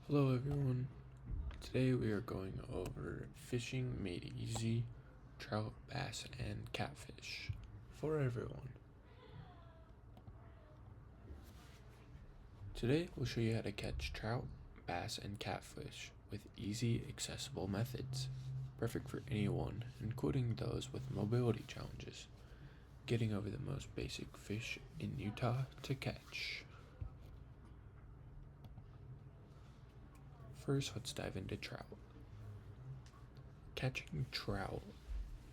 Hello everyone. Today we are going over fishing made easy, trout, bass, and catfish for everyone. Today we'll show you how to catch trout, bass, and catfish with easy, accessible methods, perfect for anyone, including those with mobility challenges, getting over the most basic fish in Utah to catch. First, let's dive into trout. Catching trout,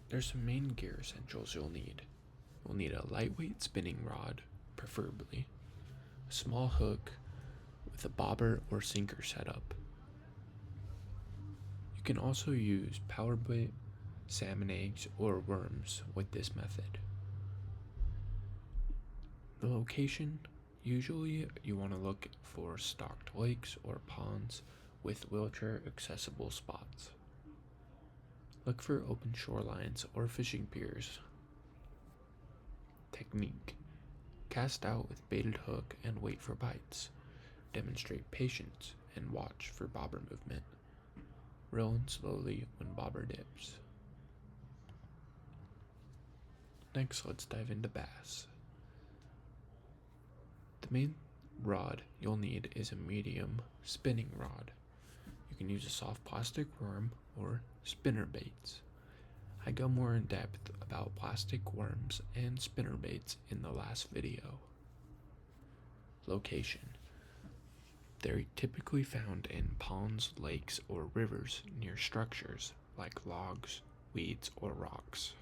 there's some main gear essentials you'll need. You'll need a lightweight spinning rod, preferably, a small hook with a bobber or sinker setup. You can also use power bait, salmon eggs, or worms with this method. The location, usually you want to look for stocked lakes or ponds with wheelchair accessible spots. Look for open shorelines or fishing piers. Technique: cast out with baited hook and wait for bites. Demonstrate patience and watch for bobber movement. Reel in slowly when bobber dips. Next, let's dive into bass. The main rod you'll need is a medium spinning rod. You can use a soft plastic worm or spinner baits. I go more in depth about plastic worms and spinner baits in the last video. Location: they're typically found in ponds, lakes, or rivers near structures like logs, weeds, or rocks.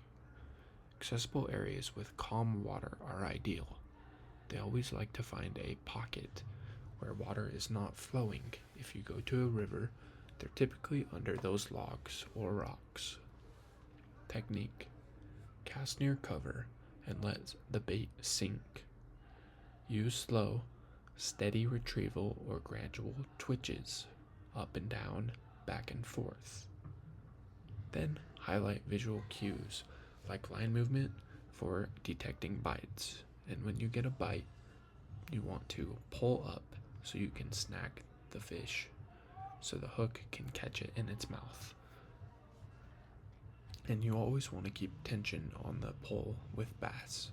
Accessible areas with calm water are ideal. They always like to find a pocket where water is not flowing. If you go to a river, they're typically under those logs or rocks. Technique: cast near cover and let the bait sink. Use slow, steady retrieval or gradual twitches, up and down, back and forth. Then highlight visual cues like line movement for detecting bites. And when you get a bite, you want to pull up so you can snag the fish so the hook can catch it in its mouth. And you always want to keep tension on the pull with bass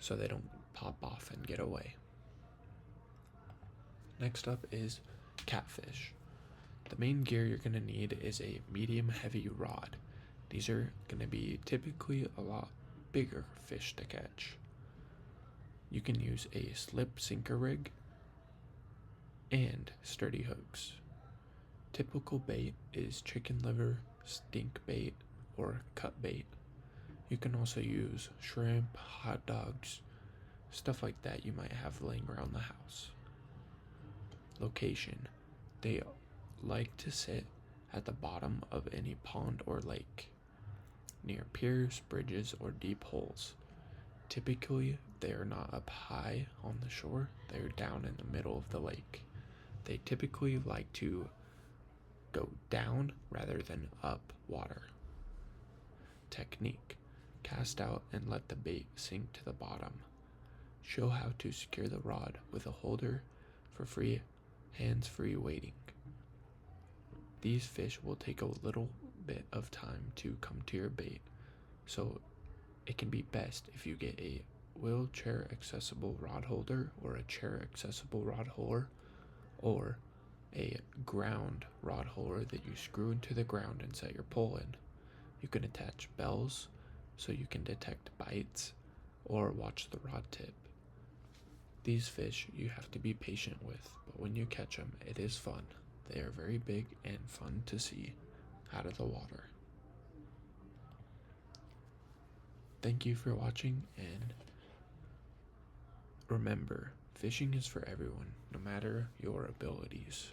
so they don't pop off and get away. Next up is catfish. The main gear you're going to need is a medium heavy rod. These are going to be typically a lot bigger fish to catch. You can use a slip sinker rig and sturdy hooks. Typical bait is chicken liver, stink bait, or cut bait. You can also use shrimp, hot dogs, stuff like that you might have laying around the house. Location: they like to sit at the bottom of any pond or lake, near piers, bridges, or deep holes. Typically, they are not up high on the shore, they are down in the middle of the lake. They typically like to go down rather than up water. Technique: cast out and let the bait sink to the bottom. Show how to secure the rod with a holder for hands-free waiting. These fish will take a little bit of time to come to your bait, so it can be best if you get a wheelchair accessible rod holder or a chair accessible rod holder or a ground rod holder that you screw into the ground and set your pole in. You can attach bells so you can detect bites or watch the rod tip. These fish you have to be patient with, but when you catch them, it is fun. They are very big and fun to see out of the water. Thank you for watching, and remember, fishing is for everyone, no matter your abilities.